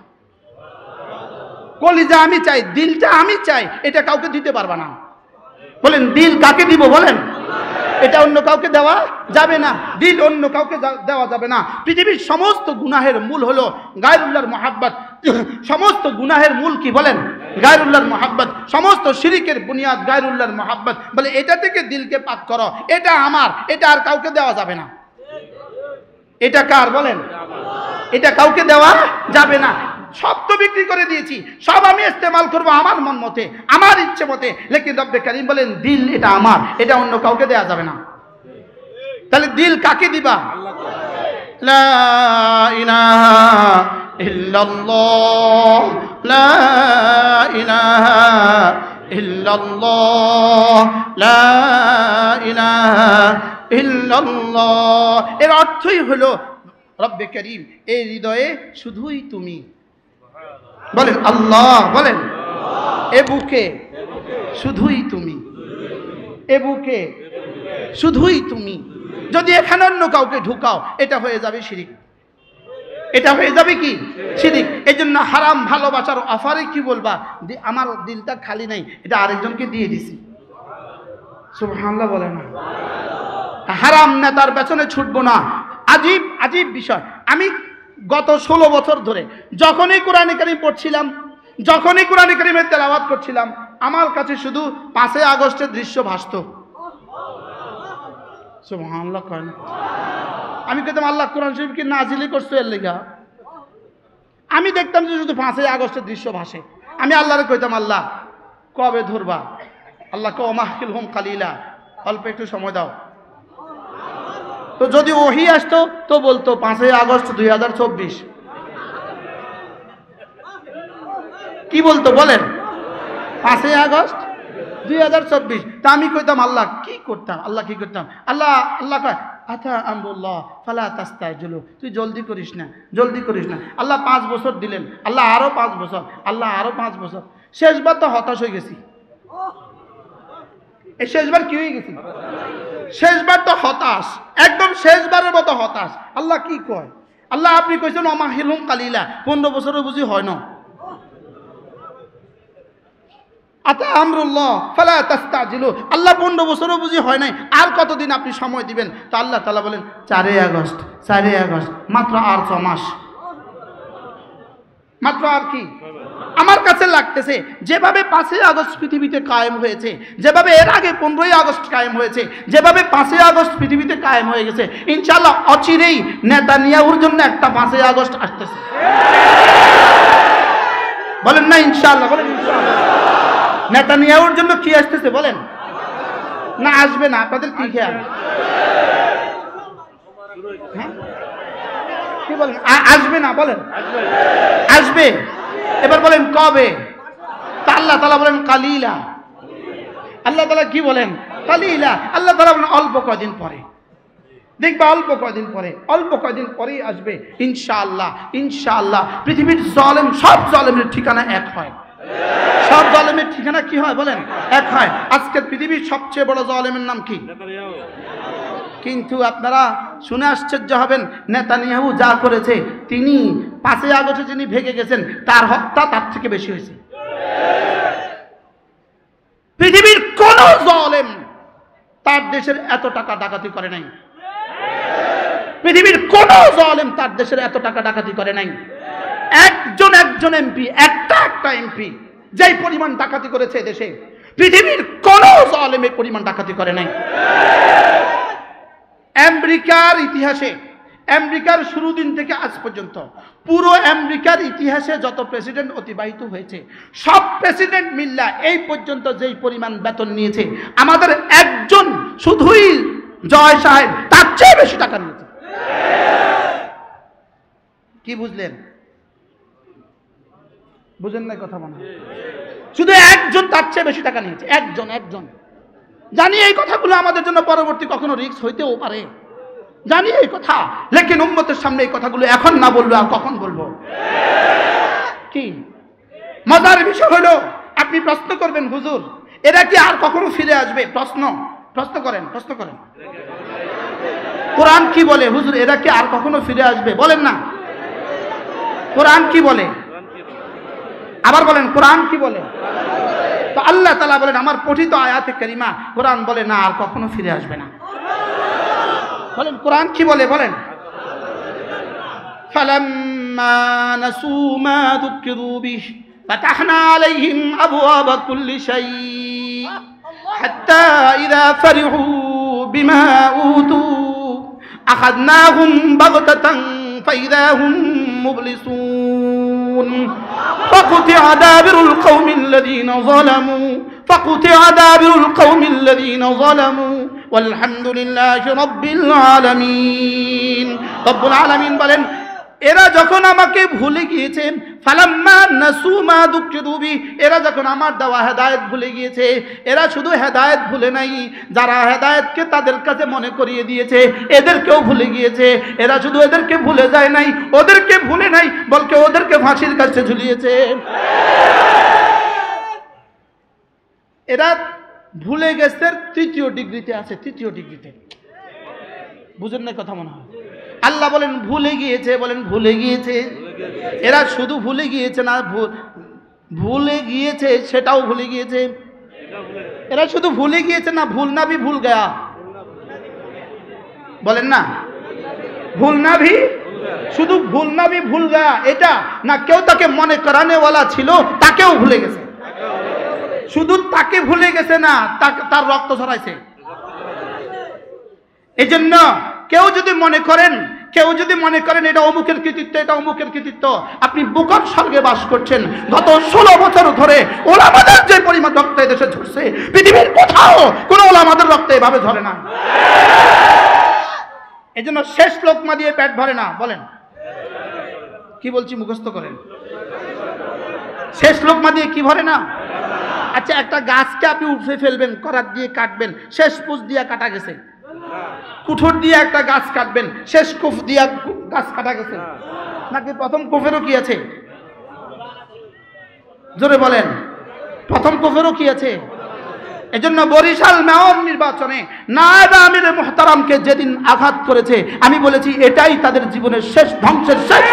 কলিজা আমি চাই, দিলটা আমি চাই, এটা কাউকে দিতে পারবা না। বলেন দিল কাকে দিব? বলেন এটা অন্য কাউকে দেওয়া যাবে না, দিল অন্য কাউকে দেওয়া যাবে না। পৃথিবীর সমস্ত গুনাহের মূল হলো গায়রুল্লাহর মহাব্বত। সমস্ত গুনাহের মূল কি? বলেন গায়রুল্লাহর মহাব্বত। সমস্ত শিরিকের বুনিয়াদ গায়রুল্লাহর মহাব্বত। বলে এটা থেকে দিলকে পাক করো, এটা আমার, এটা আর কাউকে দেওয়া যাবে না। এটা কার? বলেন এটা কাউকে দেওয়া যাবে না। সব তো বিক্রি করে দিয়েছি, সব আমি ইস্তেমাল করবো আমার মন মতে, আমার ইচ্ছে মতে। লেকিন রব্বে কারীম বলেন দিল এটা আমার, এটা অন্য কাউকে দেয়া যাবে না। তাহলে দিল কাকে দিবা? লা ইলাহা ইল্লাল্লাহ, লা ইলাহা ইল্লাল্লাহ, লা ইলাহা ইল্লাল্লাহ। এর অর্থই হলো রব্বে কারীম এই হৃদয়ে শুধুই তুমি। বলেন আল্লাহ। বলেন এ বুকে শুধুই তুমি, এ বুকে শুধুই তুমি। যদি এখানে অন্য কাউকে ঢুকাও এটা হয়ে যাবে শিরিক, এটা হয়ে যাবে কি? শিরিক। এই জন্য হারাম ভালোবাসার অফারে কি বলবা? আমার দিলটা খালি নাই, এটা আরেকজনকে দিয়ে দিছি। সুবহানাল্লাহ বলে না। হারাম নেতার পেছনে ছুটবো না। আজীব আজীব বিষয়। আমি গত 16 বছর ধরে যখনই কোরআনে কারীম পড়ছিলাম, যখনই কোরআনে কারীমের তেলাওয়াত করছিলাম, আমার কাছে শুধু 5 আগস্টের দৃশ্য ভাসত। সুবহানাল্লাহ করেন। আমি কইতাম আল্লাহ কোরআন শরীফ কি নাজিলই করছো এর লেগা? আমি দেখতাম যে শুধু 5 আগস্টের দৃশ্য ভাসে। আমি আল্লাহরে কইতাম আল্লাহ কবে ধরবা? আল্লাহ কও মাহকিলহুম কালিলা, অল্প একটু সময় দাও। তো যদি ওহি আসতো তো বলতো 5 আগস্ট 2024। কি বলতো বলেন? 5 আগস্ট 2024। তা আমি কইতাম আল্লাহ কি করতাম? আল্লাহ কি করতাম? আল্লাহ কয় আতা আমরুল্লাহ ফালা তাস্তাজিলু, তুই জলদি করিস না, জলদি করিস না। আল্লাহ 5 বছর দিলেন, আল্লাহ আরো 5 বছর, আল্লাহ আরো 5 বছর। শেষবার তো হতাশ হয়ে গেছি। এই শেষবার কি হয়ে গেছি? শেষবার তো হতাশ, একদম শেষবারের মতো হতাশ। আল্লাহ কি কয়? আল্লাহ আপনি কইছেন অমাহিলুম কালিলা, 15 বছরও বুঝি হয় না। আতা আমরুল্লাহ ফালা তাস্তাজিলু, আল্লাহ 15 বছরও বুঝি হয় নাই, আর কতদিন আপনি সময় দিবেন? তা আল্লাহ তাআলা বলেন 4 আগস্ট, 4 আগস্ট, মাত্র আর 6 মাস, মাত্র আর কি? আমার কাছে লাগতেছে যেভাবে 5 আগস্ট পৃথিবীতে কায়েম হয়েছে, যেভাবে এর আগে 15 আগস্ট কায়েম হয়েছে, যেভাবে 5 আগস্ট পৃথিবীতে কায়েম হয়ে গেছে, ইনশাআল্লাহ অচিরেই নেতানিয়াহুর জন্য একটা 5 আগস্ট আসতেছে। বলেন না ইনশাআল্লাহ? বলেন ইনশাআল্লাহ। নেতানিয়াহুর জন্য কি আসতেছে বলেন? না আসবে না? আপনাদের কি খেয়াল? হ্যাঁ কি বলেন? আসবে না? বলেন আসবে। এবার বলেন কবে? তা আল্লাহ তাআলা বলেন কালিলা। আল্লাহ তাআলা কি বলেন? কালিলা। আল্লাহ তাআলা বলেন অল্প কয়দিন পরে দেখবা, অল্প কয়দিন পরে, অল্প কয়দিন পরেই আসবে ইনশাআল্লাহ। ইনশাআল্লাহ পৃথিবীর জালেম সব জালেমের ঠিকানা এক হয়। সব জালেমের ঠিকানা কি হয় বলেন? এক হয়। আজকের পৃথিবীর সবচেয়ে বড় জালেমের নাম কি? কিন্তু আপনারা শুনে আশ্চর্য হবেন, নেতানিয়াহু যা করেছে, তিনি 5 আগস্টে যিনি ভেগে গেছেন তার হত্যা তার থেকে বেশি হয়েছে। পৃথিবীর কোন জালেম তার দেশের এত টাকা ডাকাতি করে নাই। পৃথিবীর কোন জালেম তার দেশের এত টাকা ডাকাতি করে নাই। একজন এমপি, একটা এমপি যেই পরিমাণ ডাকাতি করেছে দেশে, পৃথিবীর কোন জালেমের পরিমাণ ডাকাতি করে নাই। আমেরিকার ইতিহাসে, আমেরিকার শুরু দিন থেকে আজ পর্যন্ত পুরো আমেরিকার ইতিহাসে যত প্রেসিডেন্ট অতিবাহিত হয়েছে, সব প্রেসিডেন্ট মিল্লা এই পর্যন্ত যেই পরিমাণ বেতন নিয়েছে, আমাদের একজন শুধুই জয় সাহেব তার চেয়ে বেশি টাকা নিয়েছে। কি বুঝলেন? বুঝেন না কথা মনে হয়? শুধু একজন তার চেয়ে বেশি টাকা নিয়েছে, একজন। জানি এই কথাগুলো আমাদের জন্য পরবর্তী কখনো রিস্ক হইতেও পারে, জানি এই কথা, লেকিন উম্মতের সামনে এই কথাগুলো এখন না বলবো আর কখন বলবো? কি মজার বিষয় হলো, আপনি প্রশ্ন করবেন, হুজুর এরা কি আর কখনো ফিরে আসবে? প্রশ্ন করেন। কোরআন কি বলে? হুজুর এরা কি আর কখনো ফিরে আসবে? বলেন না, কোরআন কি বলে? আবার বলেন, কোরআন কি বলে? তো আল্লাহ তাআলা বলেন, আমার পঠিত আয়াতে কারিমা কোরআন বলে না আর কখনো ফিরে আসবে না। বলেন কোরআন কি বলে? বলেন, ফালাম্মা নাসু মা যুকিরু বিহি ফাতাহনা আলাইহিম আবওয়াবা কুল্লি শাই হাত্তা ইযা ফারিহু বিমা উতু আখাযনাহুম বাগতাতান ফাইযা হুম মুবলিসুন فقطع دابر القوم الذين ظلموا والحمد لله رب العالمين। رب العالمين বলেন, এরা যখন আমাকে ভুলে গিয়েছে, ফালাম্মা নাসু মা যুকিরু বিহি, এরা যখন আমার দেওয়া হেদায়েত ভুলে গিয়েছে, এরা শুধু হেদায়েত ভুলে নাই, যারা হেদায়েতকে তাদের কাছে মনে করিয়ে দিয়েছে এদেরকেও ভুলে গিয়েছে। এরা শুধু এদেরকে ভুলে যায় নাই, ওদেরকে ভুলে নাই, বলকে ওদেরকে ফাঁসির কাছে ঝুলিয়েছে। এরা ভুলে গেছে তৃতীয় ডিগ্রিতে আছে, তৃতীয় ডিগ্রিতে। বুঝেন না কথা মনে হয়? আল্লাহ বলেন ভুলে গিয়েছে, বলেন ভুলে গিয়েছে। এরা শুধু ভুলে গিয়েছে না, ভুলে গিয়েছে সেটাও ভুলে গিয়েছে। এরা শুধু ভুলে গিয়েছে না, ভুল না ভি ভুল গয়া। বলেন না, ভুল না ভি, শুধু ভুল না ভি ভুল গয়া এটা না, কেউ তাকে মনে করানে ওয়ালা ছিল তাকেও ভুলে গেছে। শুধু তাকে ভুলে গেছে না, তার রক্ত ঝরাইছে। এই জন্য কেউ যদি মনে করেন এটা অমুকের কৃতিত্ব, এটা অমুকের কৃতিত্ব, আপনি বুকর স্বর্গে বাস করছেন। গত 16 বছর ধরে ওলামাদের যে পরিমাণ রক্ত এদেশে ঝরছে, পৃথিবীর কোথাও কোনো ওলামাদের রক্ত এভাবে ঝরে না। এই জন্য শেষ লোকমা দিয়ে পেট ভরে না। বলেন কি বলছি, মুখস্থ করেন। শেষ লোকমা দিয়ে কি ভরে না? আচ্ছা, একটা গাছকে আপনি উঠে ফেলবেন, করাত দিয়ে কাটবেন, শেষ পুষ দিয়ে কাটা গেছে। কুঠোর দিয়ে একটা গাছ কাটবেন, শেষ কুফ দিয়ে গাছ কাটা গেছে নাকি প্রথম কুফেরও কি আছে? জোরে বলেন, প্রথম কুফেরও কি আছে? এজন্য বরিশাল মেয়র নির্বাচনে নায়েব আমির মুহতারামকে যেদিন আঘাত করেছে, আমি বলেছি এটাই তাদের জীবনের শেষ ধ্বংসের শেষ।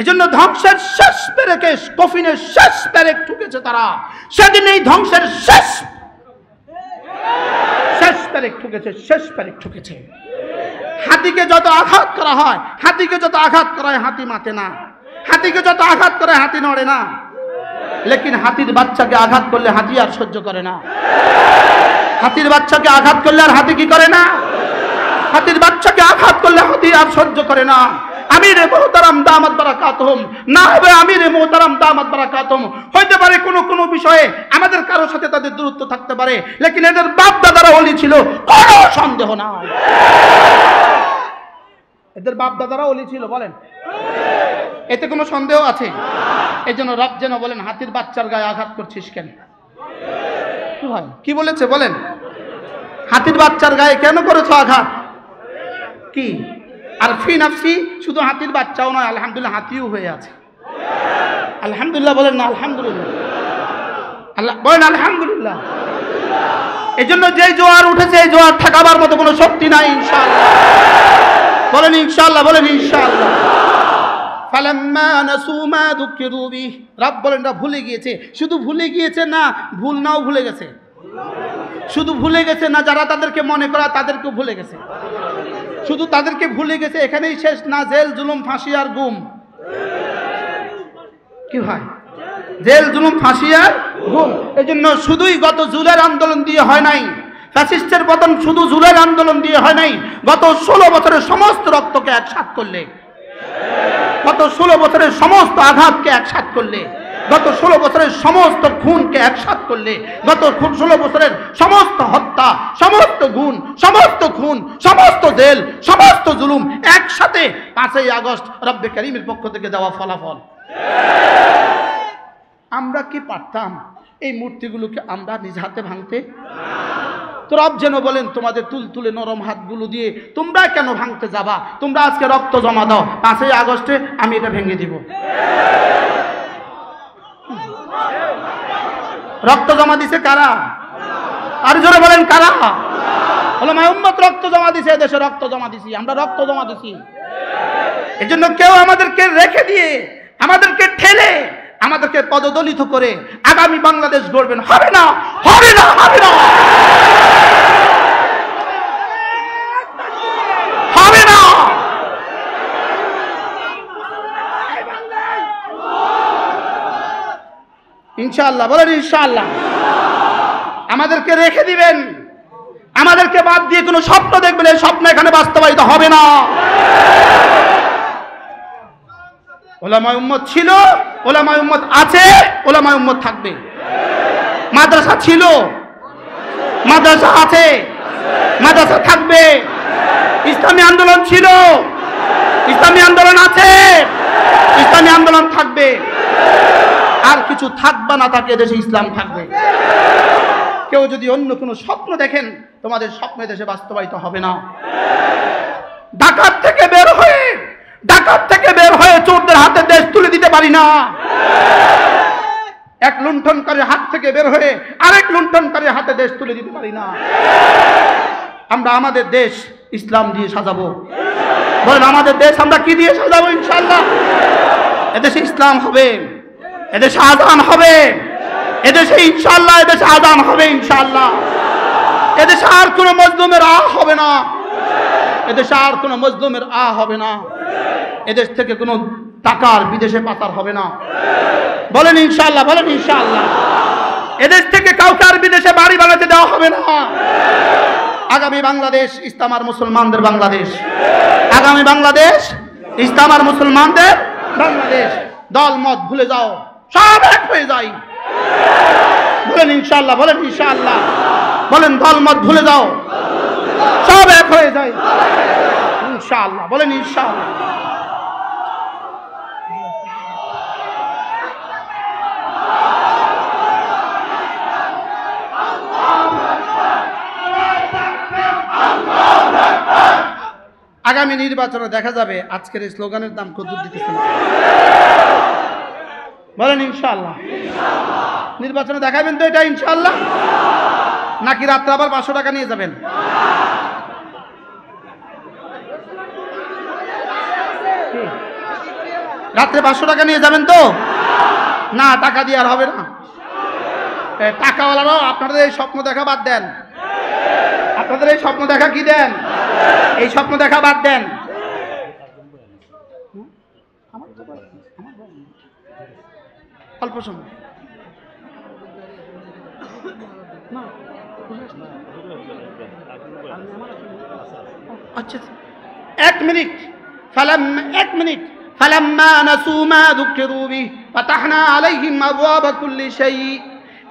এজন্য ধ্বংসের শেষ পেরেকে, কফিনের শেষ পেরেক ঠুকেছে তারা, সেদিন এই ধ্বংসের শেষ পেরেক ঠুকেছে। হাতিকে যত আঘাত করা হয়, হাতি মাতে না, হাতিকে যত আঘাত করে হাতি নড়ে না, লেকিন হাতির বাচ্চাকে আঘাত করলে হাতি আর সহ্য করে না। হাতির বাচ্চাকে আঘাত করলে আর হাতি কি করে না? হাতির বাচ্চাকে আঘাত করলে হাতি আর সহ্য করে না। আমিরে মুহতারাম দামাত বারাকাতুহুম, না হবে আমিরে মুহতারাম দামাত বারাকাতুহুম, হইতে পারে কোনো বিষয়ে আমাদের কারোর সাথে তাদের দূরত্ব থাকতে পারে, লেকিন এদের বাপ দাদারা ওলি ছিল, কোনো সন্দেহ নাই। এদের বাপ দাদারা ওলি ছিল, বলেন এতে কোনো সন্দেহ আছে? এই জন্য রব যেন বলেন, হাতির বাচ্চার গায়ে আঘাত করছিস কেন? কি বলেছে বলেন? হাতির বাচ্চার গায়ে কেন করেছো আঘাত? কি আর ফি নাফসি, শুধু হাতির বাচ্চাও নয়, আলহামদুলিল্লাহ হাতিও হয়ে আছে। আলহামদুলিল্লাহ বলেন না? আলহামদুলিল্লাহ, আল্লাহ বলেন আলহামদুলিল্লাহ। এই জন্য যে জোয়ার উঠেছে, এই জোয়ার ঠেকাবার মতো কোনো শক্তি নাই ইনশাআল্লাহ। বলেন ইনশাআল্লাহ, বলেন ইনশাআল্লাহ। ফালাম্মা নাসু মা যুকিরু বিহি, রব বলেন না ভুলে গিয়েছে। শুধু ভুলে গিয়েছে না, ভুল নাও ভুলে গেছে। শুধু ভুলে গেছে না, যারা তাদেরকে মনে করা তাদেরকেও ভুলে গেছে। শুধু তাদেরকে ভুলে গেছে, এখানেই শেষ না, জেল জুলুম ফাঁসি আর গুম। কি হয়? জেল জুলুম ফাঁসি আর গুম। এই জন্য শুধুই গত জুলের আন্দোলন দিয়ে হয় নাই, ফ্যাসিস্টের পতন শুধু জুলাই আন্দোলন দিয়ে হয় নাই, গত 16 বছরের সমস্ত রক্তকে একসাথ করলে, গত 16 বছরের সমস্ত আঘাতকে একসাথ করলে, গত 16 বছরের সমস্ত খুনকে একসাথ করলে, গত 16 বছরের সমস্ত হত্যা, সমস্ত গুণ, সমস্ত খুন, সমস্ত জেল, সমস্ত জুলুম একসাথে 5ই আগস্ট রব্বে কারীমের পক্ষ থেকে দেওয়া ফলাফল। আমরা কি পারতাম এই মূর্তিগুলোকে আমরা নিজ হাতে ভাঙতে? তো রব যেন বলেন, তোমাদের তুলতুলে নরম হাতগুলো দিয়ে তোমরা কেন ভাঙতে যাবা? তোমরা আজকে রক্ত জমা দাও, 5ই আগস্টে আমি এটা ভেঙে দিব। রক্ত জমা দিছে কারা? আর জোরে বলেন কারা? ওলামায়ে উম্মত রক্ত জমা দিছে, দেশে রক্ত জমা দিছি, আমরা রক্ত জমা দিছি। এজন্য কেউ আমাদেরকে রেখে দিয়ে, আমাদেরকে ঠেলে, আমাদেরকে পদদলিত করে আগামী বাংলাদেশ গড়বেন, হবে না, হবে না, হবে না, হবে না। ইনশাআল্লাহ বলেন ইনশাআল্লাহ। আমাদেরকে রেখে দিবেন, আমাদেরকে বাদ দিয়ে কোনো স্বপ্ন দেখবেন, এই স্বপ্ন এখানে বাস্তবায়িত হবে না। ওলামায়ে উম্মত ছিল, ওলামায়ে উম্মত আছে, ওলামায়ে উম্মত থাকবে। মাদ্রাসা ছিল, মাদ্রাসা আছে, মাদ্রাসা থাকবে। ইসলামী আন্দোলন ছিল, ইসলামী আন্দোলন আছে, ইসলামী আন্দোলন থাকবে। আর কিছু থাকবে না, তাকে দেশে ইসলাম থাকবে। কেউ যদি অন্য কোনো স্বপ্ন দেখেন, তোমাদের স্বপ্ন দেশে বাস্তবায়িত হবে না। ঢাকার থেকে বের হয়ে, ঢাকার থেকে বের হয়ে চোরদের হাতে দেশ তুলে দিতে পারি না। এক লুণ্ঠনকারীর হাত থেকে বের হয়ে আরেক লুণ্ঠনকারীর হাতে দেশ তুলে দিতে পারি না। আমরা আমাদের দেশ ইসলাম দিয়ে সাজাবো। বলেন আমাদের দেশ আমরা কি দিয়ে সাজাবো? ইনশাআল্লাহ এদেশে ইসলাম হবে, এদেশে আযান হবে, এদেশে ইনশাআল্লাহ এদেশে আযান হবে ইনশাআল্লাহ। এদেশে আর কোনো মজলুমের হবে না, এদেশে আর কোনো মজলুমের হবে না। এদেশ থেকে কোনো টাকার বিদেশে পাচার হবে না। বলেন ইনশাআল্লাহ, বলেন ইনশাআল্লাহ। এদেশ থেকে কাউকে আর বিদেশে বাড়ি বানাতে দেওয়া হবে না। আগামী বাংলাদেশ ইসলাম আর মুসলমানদের বাংলাদেশ, আগামী বাংলাদেশ ইসলাম আর মুসলমানদের বাংলাদেশ। দল মত ভুলে যাও, সব এক হয়ে যাই। বলেন ইনশাআল্লাহ, বলেন ইনশাআল্লাহ। বলেন দল মত ভুলে যাও, সব এক হয়ে যায় ইনশাআল্লাহ। বলেন ইনশাআল্লাহ। আগামী নির্বাচনে দেখা যাবে আজকের এই স্লোগানের দাম কত দিতেছে না। বলেন ইনশাআল্লাহ। নির্বাচনে দেখাবেন তো এটা ইনশাআল্লাহ, নাকি রাত্রে আবার 500 টাকা নিয়ে যাবেন? রাত্রে 500 টাকা নিয়ে যাবেন তো? না, টাকা দিয়ে আর হবে না। টাকাওয়ালারাও আপনাদের এই স্বপ্ন দেখা বাদ দেন। আপনাদের এই স্বপ্ন দেখা কি দেন? এই স্বপ্ন দেখা বাদ দেন। অল্প সময় আচ্ছা, 1 মিনিট। এক মিনিট। ফালাম্মা নাসু মা যুকিরু বিহি ফাতাহনা আলাইহিম আবওয়াবা কুল্লি শাই।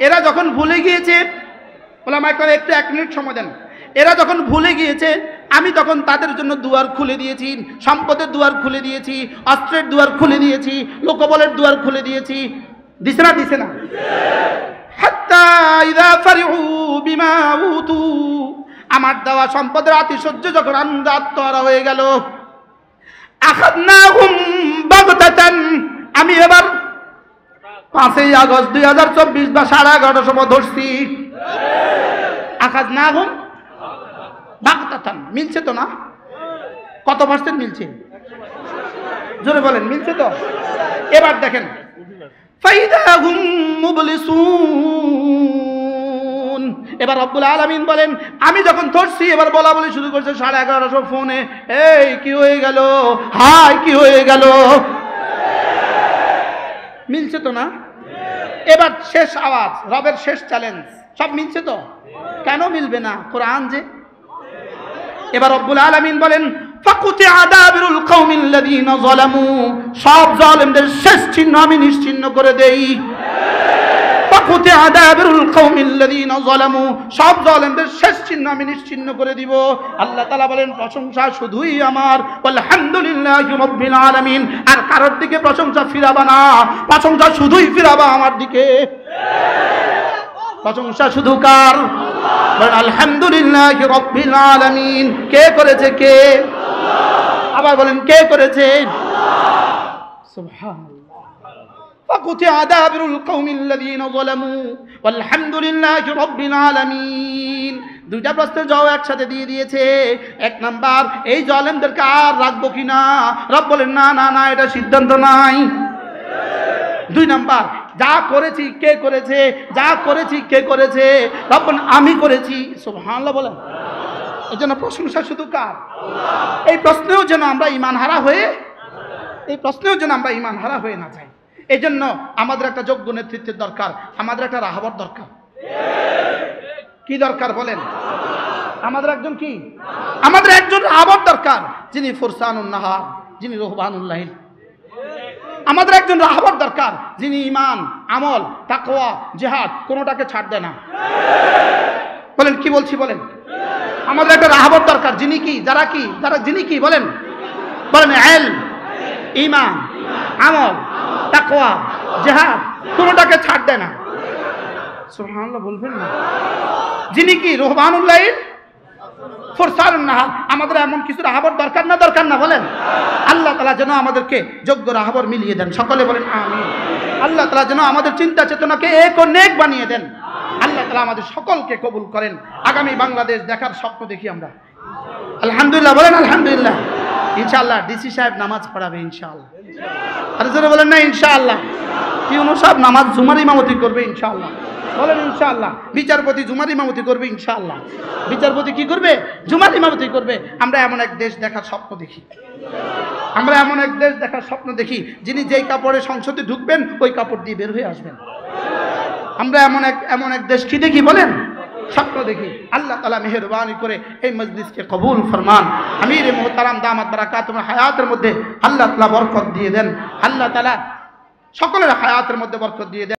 এরা যখন ভুলে গিয়েছে, ওলামায়ে কেরাম একটু 1 মিনিট সময় দেন। এরা যখন ভুলে গিয়েছে, আমি তখন তাদের জন্য দুয়ার খুলে দিয়েছি, সম্পদের দুয়ার খুলে দিয়েছি, অস্ত্রের দুয়ার খুলে দিয়েছি, লোকবলের দুয়ার খুলে দিয়েছি। দিছে না? দিছে না? হাত্তা ইযা ফারিহু বিমা উতু, আমার দেওয়া সম্পদের আতিশয্য যখন আত্মহারা হয়ে গেল, আখাযনাহুম বাগতাতান, আমি এবার 5ই আগস্ট 2024 বা 11:30 সময় ধরছি। আখাযনাহুম বাগতাতান, মিলছে তো না? কত পার্সেন্ট মিলছে? জোরে বলেন, মিলছে তো? এবার দেখেন, ফাইদাহুম মুবলিসুন। এবার রব্বুল আলামিন বলেন, আমি যখন ধরছি এবার বলা বলি শুরু করছে 11:30 ফোনে, এই কি হয়ে গেল, হাই কি হয়ে গেল। মিলছে তো না? এবার শেষ আওয়াজ, রবের শেষ চ্যালেঞ্জ, সব মিলছে তো? কেন মিলবে না? কোরআন যে। এবার রব্বুল আলামিন বলেন ফাকুতিআ দাবিরুল কওমিল্লাযীনা যালামু, সব জালেমদের শেষ চিহ্ন আমি নিশ্চিহ্ন করে দেই। ফাকুতিআ দাবিরুল কওমিল্লাযীনা যালামু, সব জালেমদের শেষ চিহ্ন আমি নিশ্চিহ্ন করে দিব। আল্লাহ তাআলা বলেন প্রশংসা শুধুই আমার, আলহামদুলিল্লাহি রাব্বিল আলামিন। আর কারোর দিকে প্রশংসা ফিরাবা না, প্রশংসা শুধুই ফিরাবা আমার দিকে। প্রশংসা শুধু কার? বলেন আলহামদুলিল্লাহি রাব্বিল আলামিন। কে করেছে? কে? আবার বলেন কে করেছে? সুবহানাল্লাহ। ফাকুতিআ দাবিরুল কওমিল্লাযীনা যালামু ওয়ালহামদুলিল্লাহি রাব্বিল আলামিন। দুইটা প্রশ্নের জবাব একসাথে দিয়ে দিয়েছে। এক নাম্বার, এই জালেমদেরকে আর রাখবো কিনা? রব বলেন না না না, এটা সিদ্ধান্ত নাই। দুই নাম্বার, যা করেছি কে করেছে? যা করেছি কে করেছে? রব বলেন আমি করেছি। সুবহানাল্লাহ বলেন। এই জন্য প্রশংসা শুধু কার? এই প্রশ্নেও যেন আমরা ঈমান হারা হয়ে না যাই। এই জন্য আমাদের একটা যোগ্য নেতৃত্বের দরকার, আমাদের একটা রাহবর দরকার। কি দরকার বলেন? আমাদের একজন কি? আমাদের একজন রাহবর দরকার, যিনি ফুরসানুন নাহার, যিনি রুহবানুল লাইল। আমাদের একজন রাহবর দরকার, যিনি ঈমান, আমল, তাকওয়া, জিহাদ কোনোটাকে ছাড় দেয় না। বলেন কি বলছি বলেন? আমাদের একটা রাহবর দরকার, যিনি কি? যিনি কি বলেন? বলেন ইলম, ঈমান, আমল, তাকওয়া, জিহাদ কোনোটাকে ছাড় দেয় না। সুবহানাল্লাহ বলবেন না? যিনি কি? রুহবানুল লাইল, ফুরসানুন নাহার। আমাদের এমন কিছু রাহবর দরকার না? দরকার না? বলেন। আল্লাহ তাআলা যেন আমাদেরকে যোগ্য রাহবর মিলিয়ে দেন। সকলে বলেন আমিন। আল্লাহ তাআলা যেন আমাদের চিন্তা চেতনাকে এক ও নেক বানিয়ে দেন। আল্লাহ তাআলা আমাদের সকলকে কবুল করেন। আগামী বাংলাদেশ দেখার স্বপ্ন দেখি আমরা। আলহামদুলিল্লাহ বলেন আলহামদুলিল্লাহ। ইনশাআল্লাহ ডিসি সাহেব নামাজ পড়াবে ইনশাআল্লাহ। আর যারা বলেন না ইনশাআল্লাহ। পিউনো সাহেব নামাজ জুমার ইমামতি করবে ইনশাআল্লাহ। বলেন ইনশাআল্লাহ। বিচারপতি জুমার ইমামতি করবে ইনশাআল্লাহ। বিচারপতি কি করবে? জুমার ইমামতি করবে। আমরা এমন এক দেশ দেখার স্বপ্ন দেখি। আমরা এমন এক দেশ দেখার স্বপ্ন দেখি, যিনি যেই কাপড়ে সংসদে ঢুকবেন ওই কাপড় দিয়ে বের হয়ে আসবেন। আমরা এমন এক দেশ কি দেখি বলেন? স্বপ্ন দেখি। আল্লাহ তাআলা মেহেরবানি করে এই মজলিসকে কবুল ফরমান। আমির মুহতারাম দামাত বারাকাতুহুম হায়াতের মধ্যে আল্লাহ তাআলা বরকত দিয়ে দেন। আল্লাহ তাআলা সকলের হায়াতের মধ্যে বরকত দিয়ে দেন।